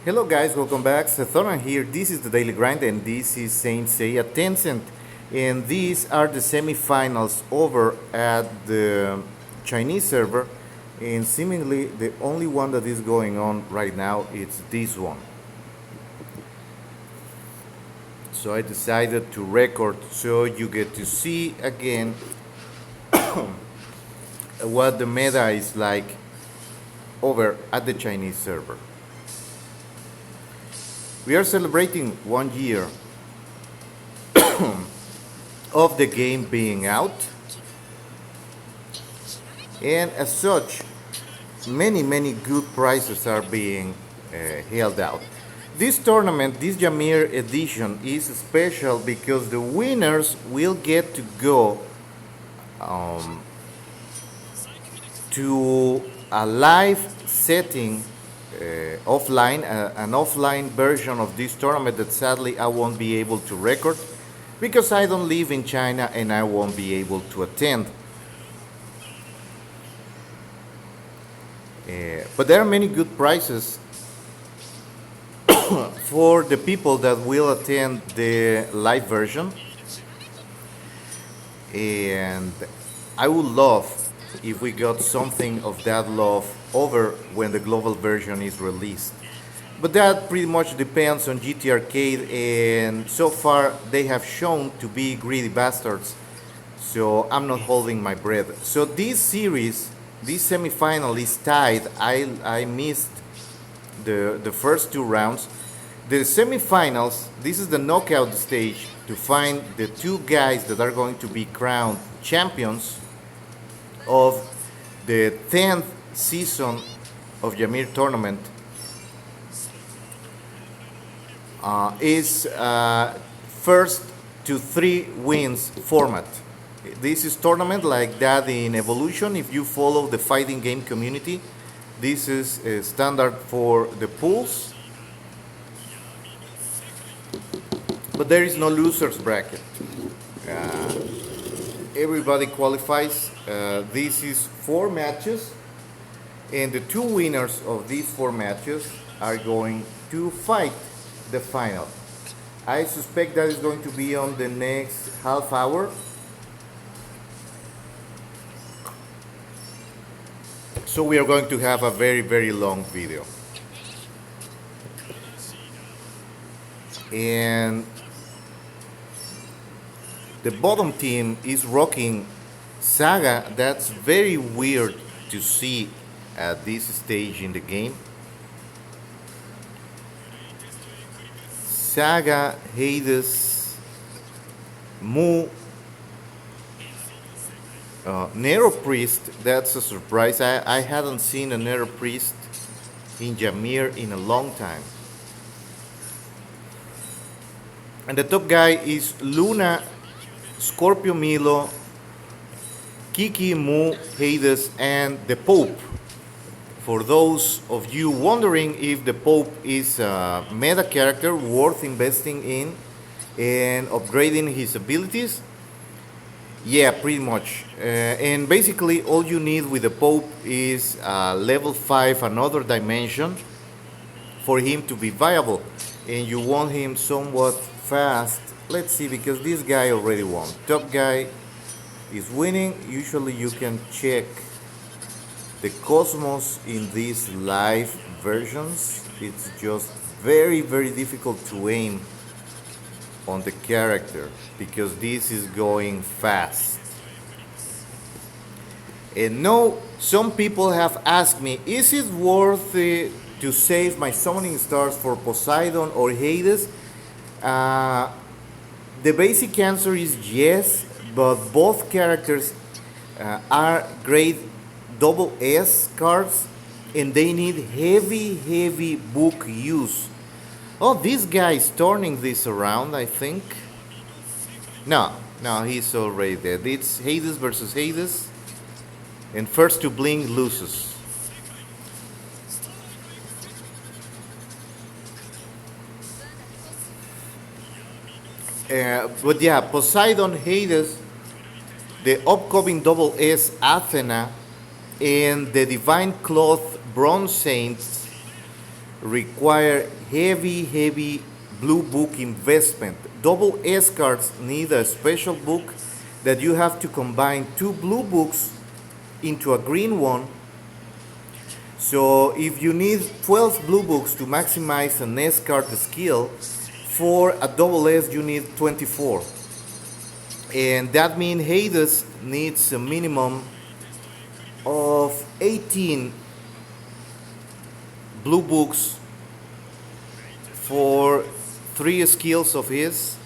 Hello guys, welcome back. Sethoran here. This is the Daily Grind and this is Saint Seiya Tencent. And these are the semifinals over at the Chinese server. And seemingly the only one that is going on right now is this one. So I decided to record so you get to see again what the meta is like over at the Chinese server. We are celebrating 1 year of the game being out, and as such, many good prizes are being held out. This tournament, this Jamir edition, is special because the winners will get to go to a live setting offline, an offline version of this tournament that sadly I won't be able to record because I don't live in China and I won't be able to attend. But there are many good prizes for the people that will attend the live version, and I would love if we got something of that love over when the global version is released. But that pretty much depends on GT Arcade, and so far they have shown to be greedy bastards, so I'm not holding my breath. So this series, this semifinal is tied. I missed the first two rounds. The semifinals, this is the knockout stage to find the two guys that are going to be crowned champions of the 10th season of Jamir tournament. Is first to 3 wins format. This is tournament like that in Evolution. If you follow the fighting game community, this is standard for the pools. But there is no losers bracket. Everybody qualifies. This is 4 matches, and the 2 winners of these 4 matches are going to fight the final. I suspect that is going to be on the next half hour. So we are going to have a very long video. And the bottom team is rocking Saga. That's very weird to see at this stage in the game. Saga, Hades, Mu, Nero Priest. That's a surprise. I hadn't seen a Nero Priest in Jamir in a long time. And the top guy is Luna, Scorpio Milo, Kiki, Mu, Hades, and the Pope. For those of you wondering if the Pope is a meta character worth investing in and upgrading his abilities, yeah, pretty much. And basically all you need with the Pope is level 5 another dimension for him to be viable. And you want him somewhat fast. Let's see, because this guy already won. Top guy is winning. Usually you can check the Cosmos in these live versions. It's just very difficult to aim on the character because this is going fast. And no, some people have asked me, is it worth it to save my summoning stars for Poseidon or Hades? The basic answer is yes, but both characters are great double S cards, and they need heavy book use. Oh, this guy is turning this around, I think. No, he's already dead. It's Hades versus Hades, and first to blink loses. But yeah, Poseidon, Hades, the upcoming double S Athena, and the Divine Cloth Bronze Saints require heavy blue book investment. Double S cards need a special book that you have to combine two blue books into a green one. So if you need 12 blue books to maximize an S card skill, for a double S you need 24. And that means Hades needs a minimum of 18 blue books for 3 skills of his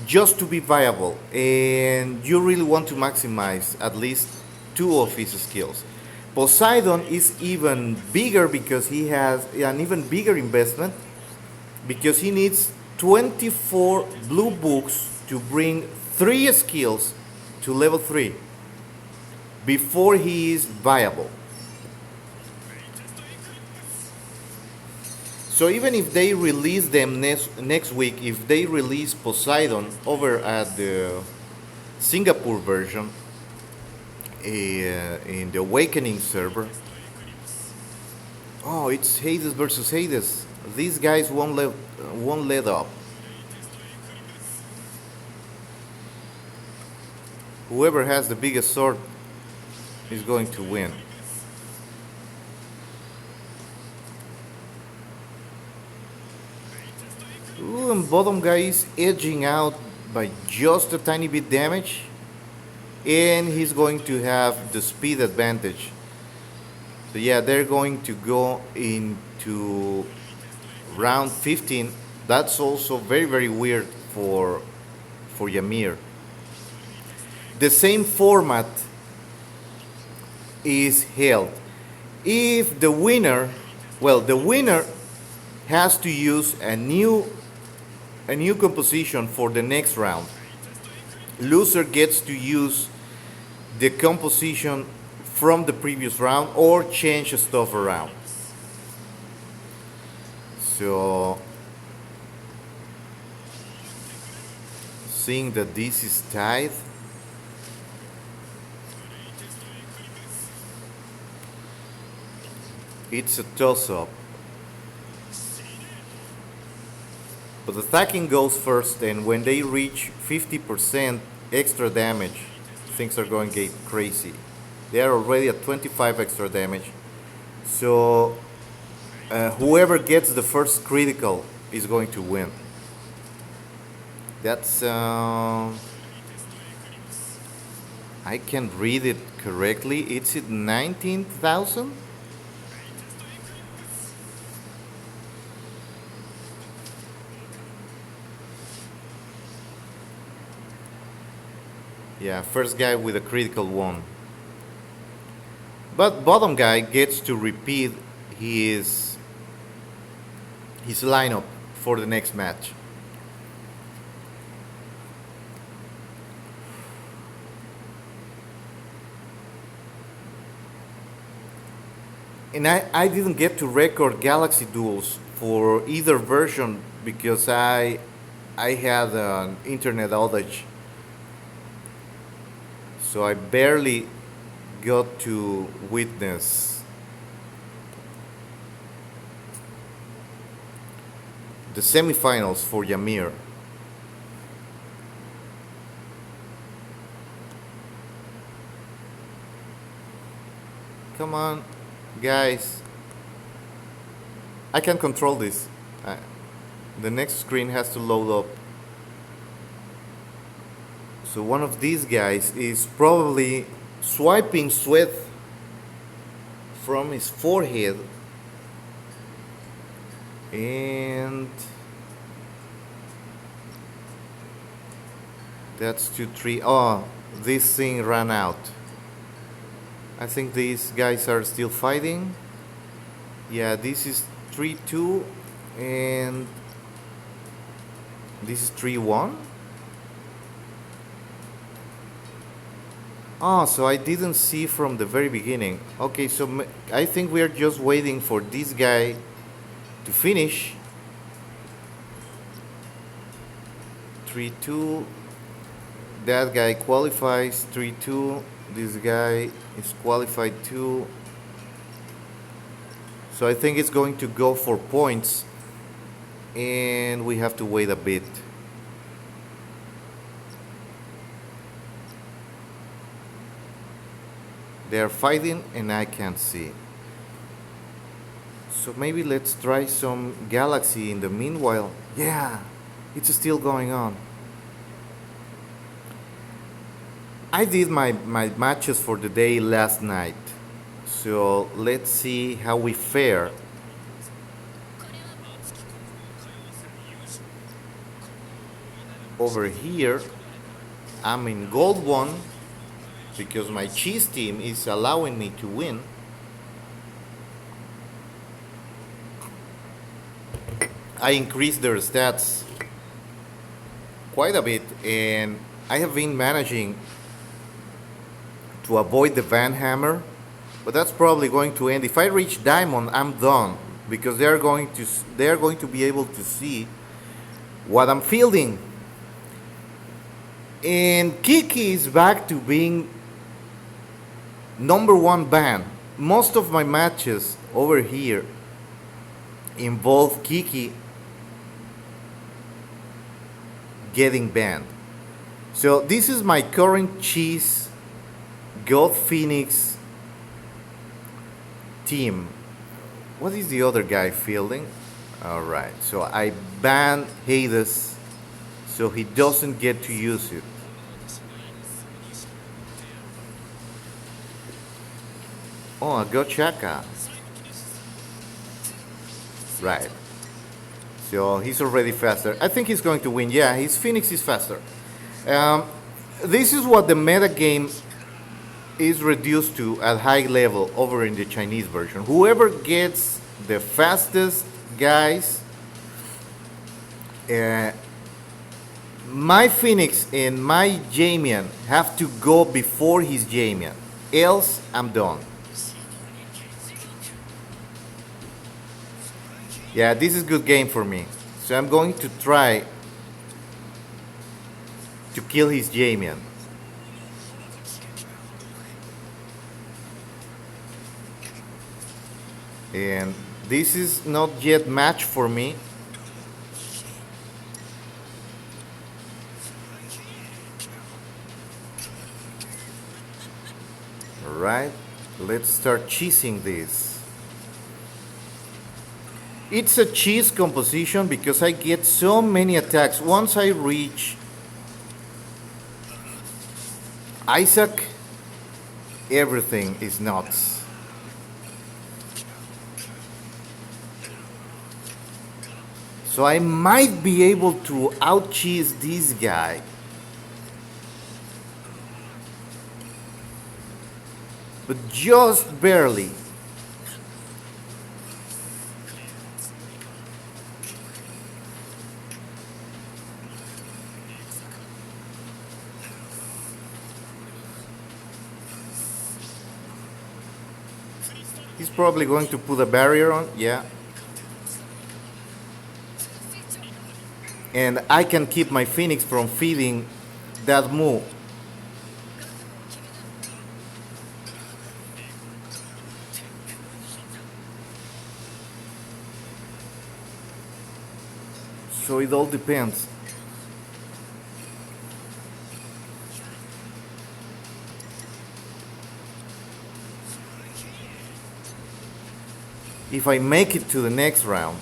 just to be viable. And you really want to maximize at least 2 of his skills. Poseidon is even bigger because he has an even bigger investment because he needs 24 blue books to bring 3 skills to level 3 before he is viable. So even if they release them next week, if they release Poseidon over at the Singapore version, in the Awakening server, oh, it's Hades versus Hades. These guys won't let up. Whoever has the biggest sword is going to win. Ooh, and bottom guy is edging out by just a tiny bit damage, and he's going to have the speed advantage. So yeah, they're going to go into round 15. That's also very weird for Ymir. The same format is held. If the winner, well, the winner has to use a new composition for the next round. Loser gets to use the composition from the previous round or change stuff around. So, seeing that this is tied, it's a toss-up. But attacking goes first, and when they reach 50% extra damage, things are going to get crazy. They are already at 25 extra damage. So whoever gets the first critical is going to win. That's I can't read it correctly. It's at 19,000. Yeah, first guy with a critical one. But bottom guy gets to repeat his lineup for the next match. And I didn't get to record Galaxy duels for either version because I had an internet outage. So I barely got to witness the semifinals for Ymir. Come on, guys. I can control this. The next screen has to load up. So one of these guys is probably swiping sweat from his forehead, and that's 2-3. Oh, this thing ran out. I think these guys are still fighting. Yeah, this is 3-2 and this is 3-1. Oh, so I didn't see from the very beginning. Okay, so I think we are just waiting for this guy to finish. 3-2. That guy qualifies. 3-2. This guy is qualified too. So I think it's going to go for points, and we have to wait a bit. They're fighting and I can't see. So maybe let's try some Galaxy in the meanwhile. Yeah, it's still going on. I did my matches for the day last night. So let's see how we fare. Over here, I'm in gold 1 because my cheese team is allowing me to win. I increased their stats quite a bit, and I have been managing to avoid the Van Hammer, but that's probably going to end. If I reach Diamond, I'm done because they are going to be able to see what I'm fielding. And Kiki is back to being number 1 ban. Most of my matches over here involve Kiki getting banned. So this is my current cheese God Phoenix team. What is the other guy fielding? Alright, so I ban Hades so he doesn't get to use it. Oh, I got Chaka. Right. So he's already faster. I think he's going to win. Yeah, his Phoenix is faster. Um, this is what the meta game is reduced to at high level over in the Chinese version. Whoever gets the fastest guys, my Phoenix and my Jamian have to go before his Jamian. Else, I'm done. Yeah, this is good game for me. So I'm going to try to kill his Jamian. And this is not yet match for me. Alright, let's start cheesing this. It's a cheese composition because I get so many attacks. Once I reach Isaac, everything is nuts. So I might be able to out-cheese this guy. But just barely. He's probably going to put a barrier on, yeah. And I can keep my Phoenix from feeding that move. So it all depends. If I make it to the next round.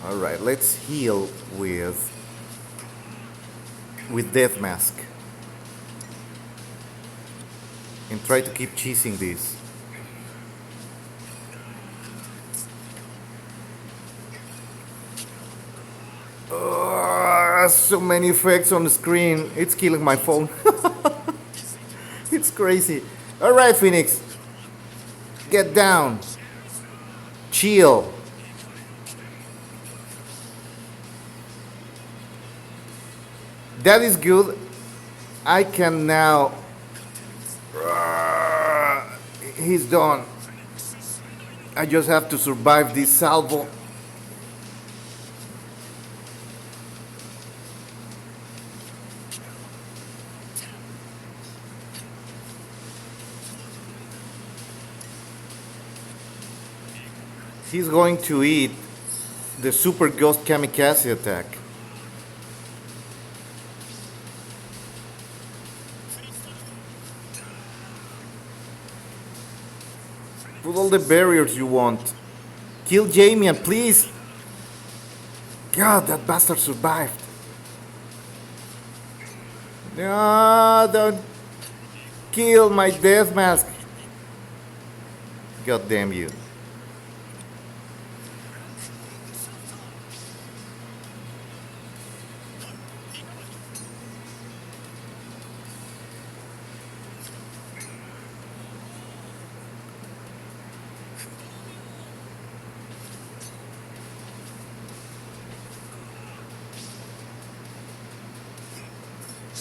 Alright, let's heal with Death Mask. And try to keep cheesing this. So many effects on the screen. It's killing my phone. It's crazy. Alright, Phoenix. Get down. Chill. That is good. I can now. He's done. I just have to survive this salvo. He's going to eat the Super Ghost Kamikaze attack. Put all the barriers you want. Kill Jamie and please. God, that bastard survived. No, don't kill my death mask. God damn you.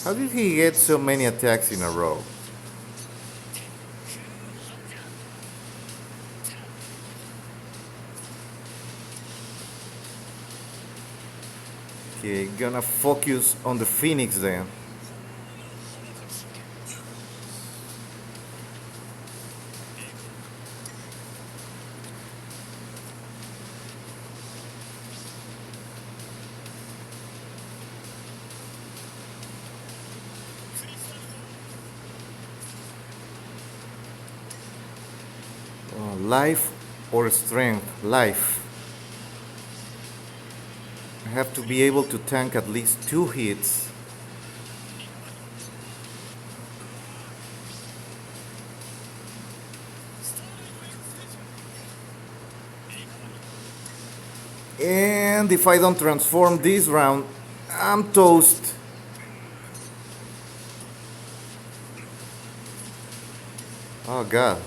How did he get so many attacks in a row? Okay, gonna focus on the Phoenix then. Life or strength? Life. I have to be able to tank at least 2 hits. And if I don't transform this round, I'm toast. Oh god.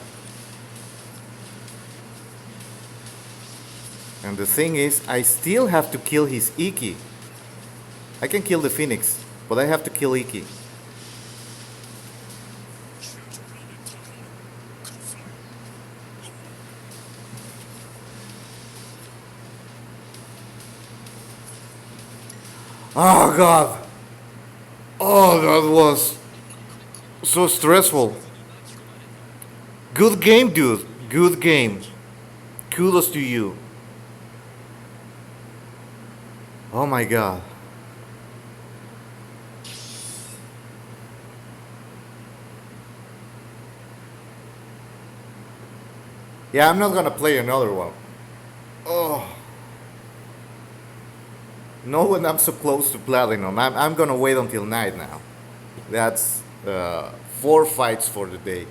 And the thing is, I still have to kill his Iki. I can kill the Phoenix, but I have to kill Iki. Oh god. Oh, that was so stressful. Good game, dude. Good game. Kudos to you. Oh my god. Yeah, I'm not gonna play another one. Oh. No, when I'm so close to platinum. I'm gonna wait until night now. That's 4 fights for the day.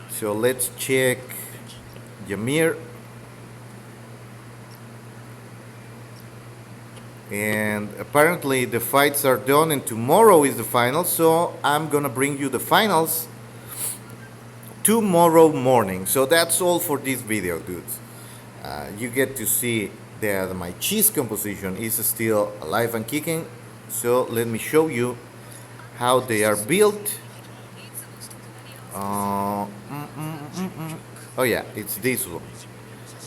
So let's check Ymir. And apparently the fights are done and tomorrow is the final, so I'm gonna bring you the finals tomorrow morning. So that's all for this video, dudes. You get to see that my cheese composition is still alive and kicking. So let me show you how they are built. Oh yeah, it's this one,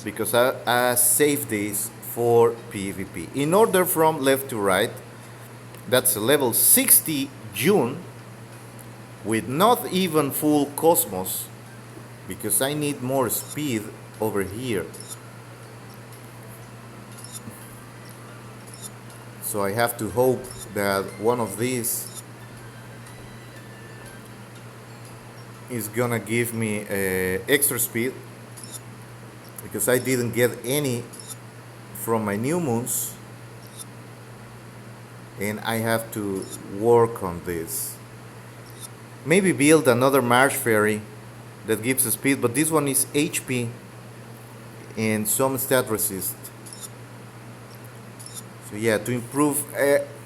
because I saved this for PvP. In order from left to right, that's a level 60 June with not even full Cosmos, because I need more speed over here. So I have to hope that one of these is gonna give me extra speed, because I didn't get any from my new moons, and I have to work on this. Maybe build another Marsh Fairy that gives speed, but this one is HP and some stat resist. So yeah, to improve,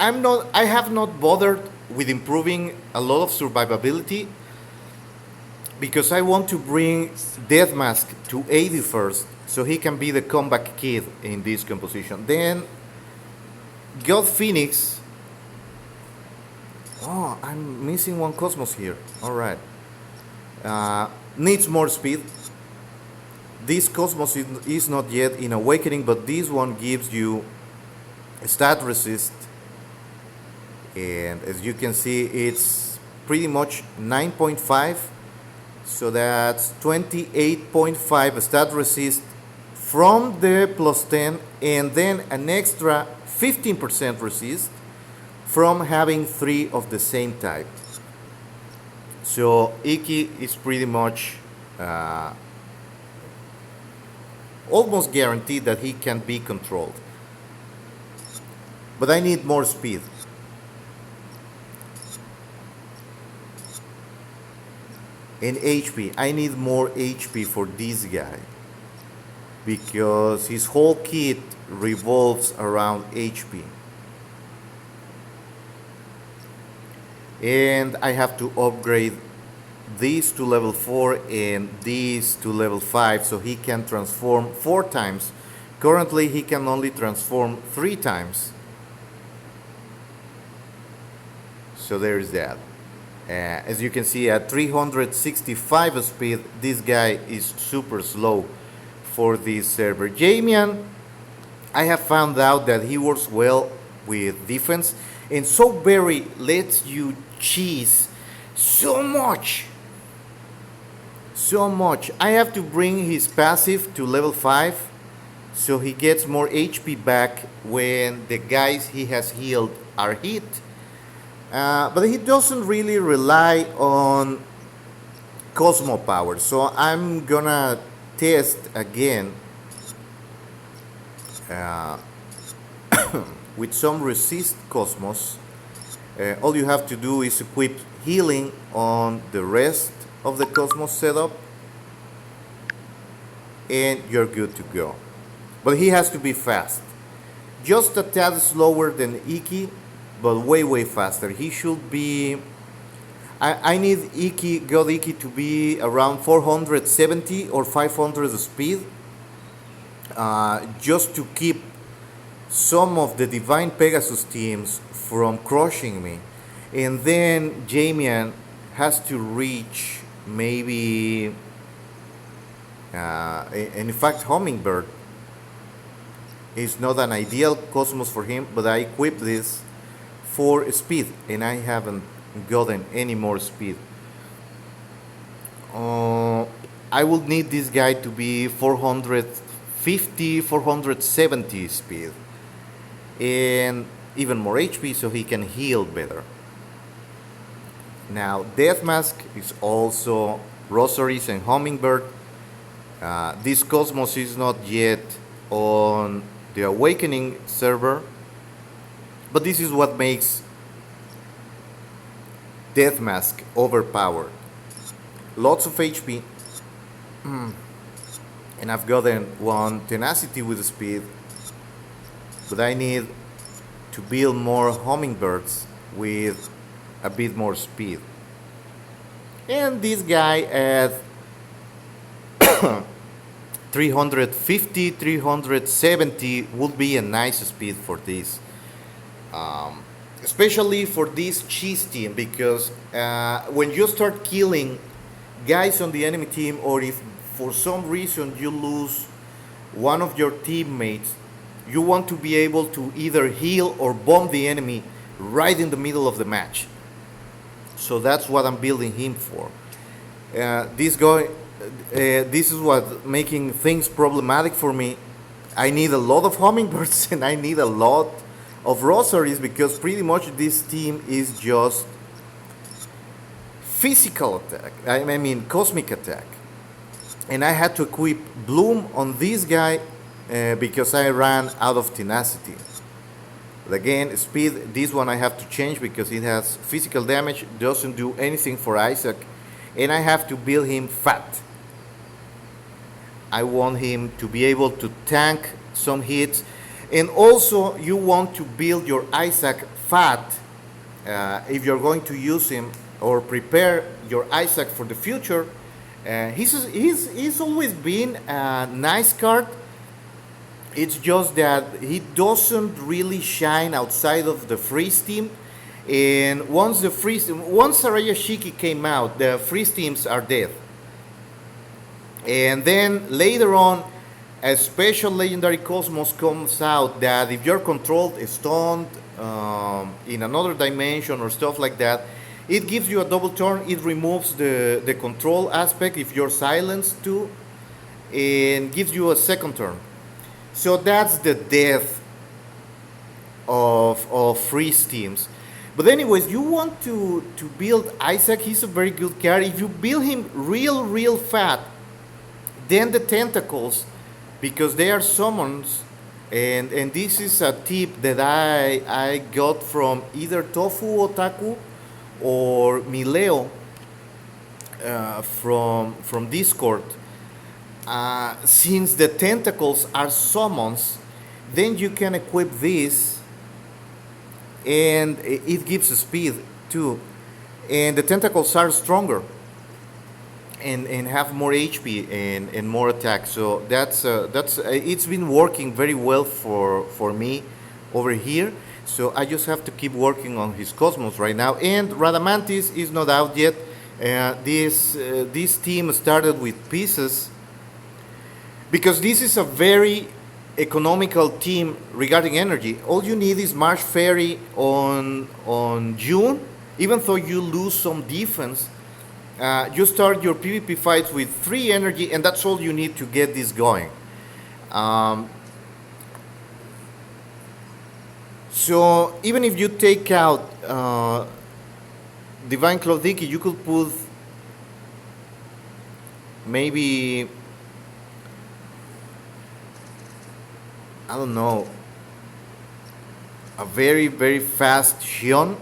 I have not bothered with improving a lot of survivability, because I want to bring Death Mask to 80 first, so he can be the comeback kid in this composition. Then God Phoenix. Oh, I'm missing one Cosmos here. Alright. Needs more speed. This Cosmos is not yet in Awakening, but this one gives you stat resist. And as you can see, it's pretty much 9.5. So that's 28.5 stat resist from the plus 10, and then an extra 15% resist from having 3 of the same type. So Iki is pretty much almost guaranteed that he can be controlled. But I need more speed. And HP. I need more HP for this guy, because his whole kit revolves around HP. And I have to upgrade these to level 4 and these to level 5 so he can transform 4 times. Currently he can only transform 3 times. So there's that. As you can see, at 365 speed, this guy is super slow for this server. Chameleon, I have found out that he works well with defense, and so very lets you cheese so much. So much. I have to bring his passive to level 5 so he gets more HP back when the guys he has healed are hit. But he doesn't really rely on Cosmo power, so I'm gonna test again with some resist Cosmos. All you have to do is equip healing on the rest of the Cosmos setup and you're good to go. But he has to be fast, just a tad slower than Iki, but way faster. He should be, I need Iki, God Iki to be around 470 or 500 speed, just to keep some of the Divine Pegasus teams from crushing me. And then Chameleon has to reach maybe, and in fact Hummingbird is not an ideal Cosmos for him, but I equipped this for speed and I haven't gotten any more speed. I would need this guy to be 450, 470 speed and even more HP so he can heal better. Now Death Mask is also Rosaries and Hummingbird. This Cosmos is not yet on the Awakening server, but this is what makes Death Mask overpowered. Lots of HP, and I've gotten one Tenacity with speed, but I need to build more Hummingbirds with a bit more speed. And this guy at 350, 370 would be a nice speed for this. Especially for this cheese team, because when you start killing guys on the enemy team, or if for some reason you lose one of your teammates, you want to be able to either heal or bomb the enemy right in the middle of the match. So that's what I'm building him for. This guy, this is what making things problematic for me. I need a lot of Hummingbirds and I need a lot of Rosaries, because pretty much this team is just physical attack. I mean cosmic attack. And I had to equip Bloom on this guy because I ran out of Tenacity. But again, speed, this one I have to change because it has physical damage, doesn't do anything for Isaac, and I have to build him fat. I want him to be able to tank some hits, and also you want to build your Isaac fat if you're going to use him or prepare your Isaac for the future. He's always been a nice card. It's just that he doesn't really shine outside of the freeze team. And once Saraya Shiki came out, the freeze teams are dead. And then later on, a special legendary Cosmos comes out that if you're controlled, stunned in another dimension or stuff like that, It gives you a double turn. It removes the control aspect if you're silenced too, and gives you a second turn. So that's the death of freeze teams. But anyways, you want to build Isaac. He's a very good card. If you build him real fat, then the tentacles, because they are summons, and this is a tip that I got from either Tofu Otaku or Mileo from Discord. Since the tentacles are summons, then you can equip this, and it gives speed too, and the tentacles are stronger and have more HP and more attack. So that's it's been working very well for me over here. So I just have to keep working on his Cosmos right now. And Radamantis is not out yet. This team started with pieces because this is a very economical team regarding energy. All you need is Marsh Fairy on June. Even though you lose some defense, you start your PvP fights with 3 energy, and that's all you need to get this going. So even if you take out Divine Cloudiki, you could put maybe, I don't know, a very fast Shion,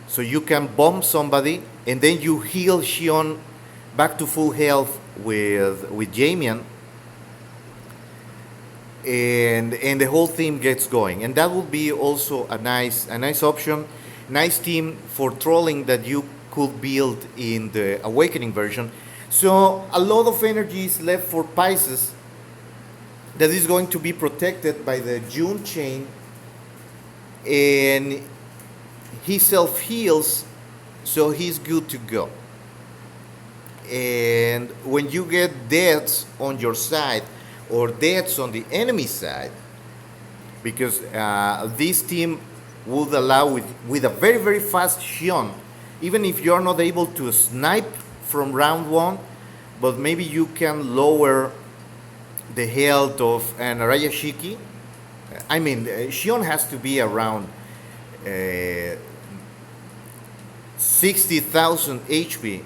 so you can bomb somebody and then you heal Shion back to full health with Chameleon, and the whole team gets going, and that would be also a nice option, nice team for trolling that you could build in the Awakening version. So a lot of energy is left for Pisces that is going to be protected by the June chain, and he self heals, so he's good to go. And when you get deaths on your side or deaths on the enemy side, because this team would allow with a very fast Shion, even if you're not able to snipe from round 1, but maybe you can lower the health of an Arayashiki. I mean, Shion has to be around 60,000 HP,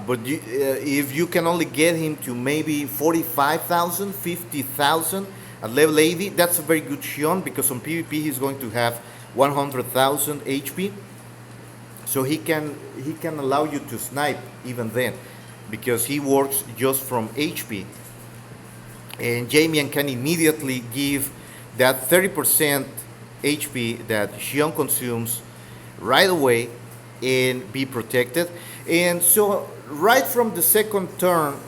but if you can only get him to maybe 45,000, 50,000 at level 80, that's a very good Shion, because on PvP he's going to have 100,000 HP, so he can allow you to snipe even then, because he works just from HP, and Chameleon can immediately give that 30% HP that Shion consumes right away and be protected. And so right from the second turn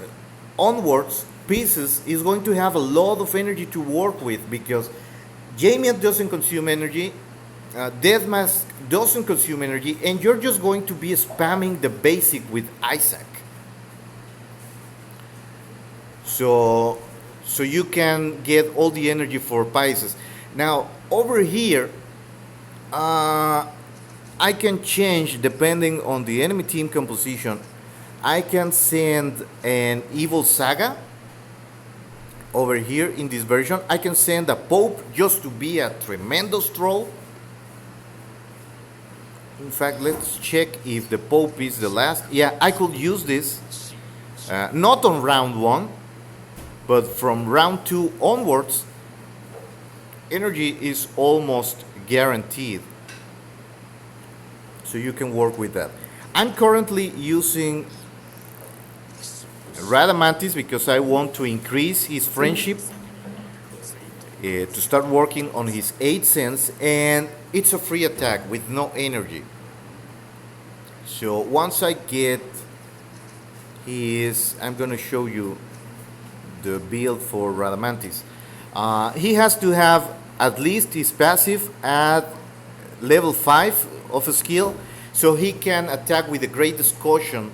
onwards, Pieces is going to have a lot of energy to work with, because Chameleon doesn't consume energy, Death Mask doesn't consume energy, and you're just going to be spamming the basic with Isaac. So you can get all the energy for Pisces. Now over here, I can change depending on the enemy team composition. I can send an Evil Saga over here in this version. I can send a Pope just to be a tremendous troll. In fact, let's check if the Pope is the last. Yeah, I could use this, not on round 1, but from round 2 onwards, energy is almost guaranteed. So you can work with that. I'm currently using Radamantis because I want to increase his friendship, to start working on his 8th sense, and it's a free attack with no energy. So once I get his, I'm gonna show you the build for Radamantis. He has to have at least his passive at level 5 of a skill, so he can attack with the Greatest Caution.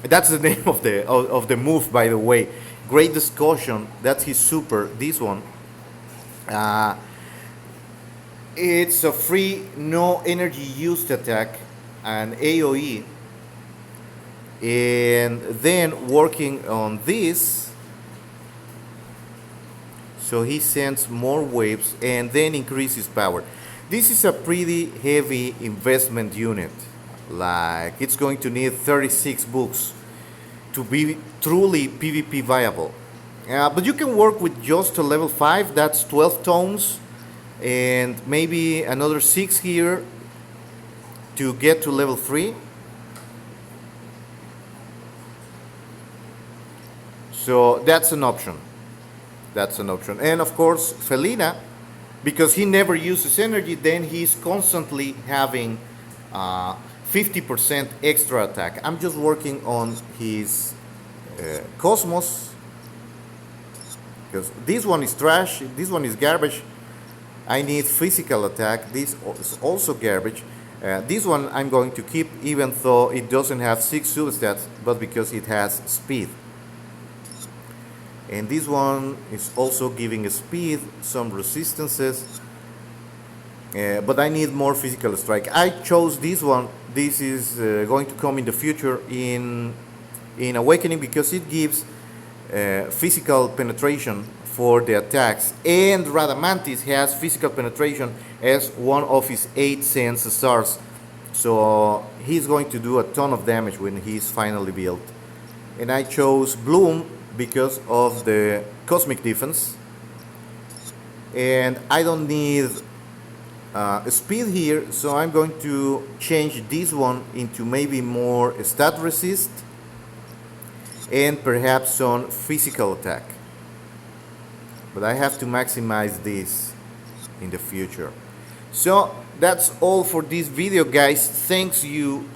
That's the name of the move, by the way. Greatest Caution. That's his super. This one. It's a free, no energy used attack. an AOE, and then working on this, so he sends more waves and then increases power. This is a pretty heavy investment unit. Like, it's going to need 36 books to be truly PvP viable. But you can work with just a level 5, that's 12 tomes, and maybe another 6 here to get to level 3. So that's an option. That's an option. And of course, Felina, because he never uses energy, then he's constantly having 50% extra attack. I'm just working on his Cosmos, because this one is trash, this one is garbage. I need physical attack. This is also garbage. This one I'm going to keep, even though it doesn't have 6 substats, but because it has speed. And this one is also giving speed, some resistances, but I need more physical strike. I chose this one. This is going to come in the future in Awakening, because it gives physical penetration for the attacks, and Radamantis has physical penetration as one of his 8 sense stars, so he's going to do a ton of damage when he's finally built. And I chose Bloom because of the cosmic defense, and I don't need speed here, so I'm going to change this one into maybe more stat resist and perhaps some physical attack, but I have to maximize this in the future. So that's all for this video, guys. Thanks you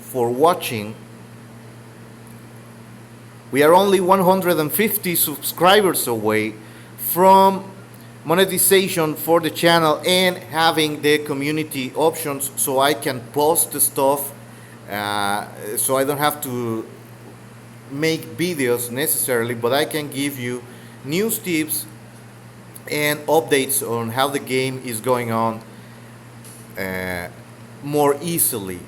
for watching. We are only 150 subscribers away from monetization for the channel and having the community options, so I can post the stuff, so I don't have to make videos necessarily, but I can give you news, tips, and updates on how the game is going on more easily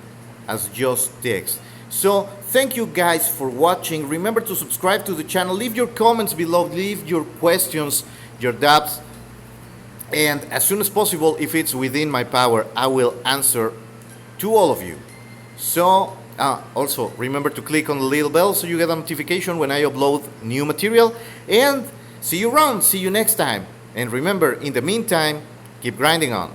as just text. So thank you guys for watching. Remember to subscribe to the channel, leave your comments below, leave your questions, your doubts, and as soon as possible, if it's within my power, I will answer to all of you. So also remember to click on the little bell so you get a notification when I upload new material, and see you around. See you next time. And remember, in the meantime, keep grinding on.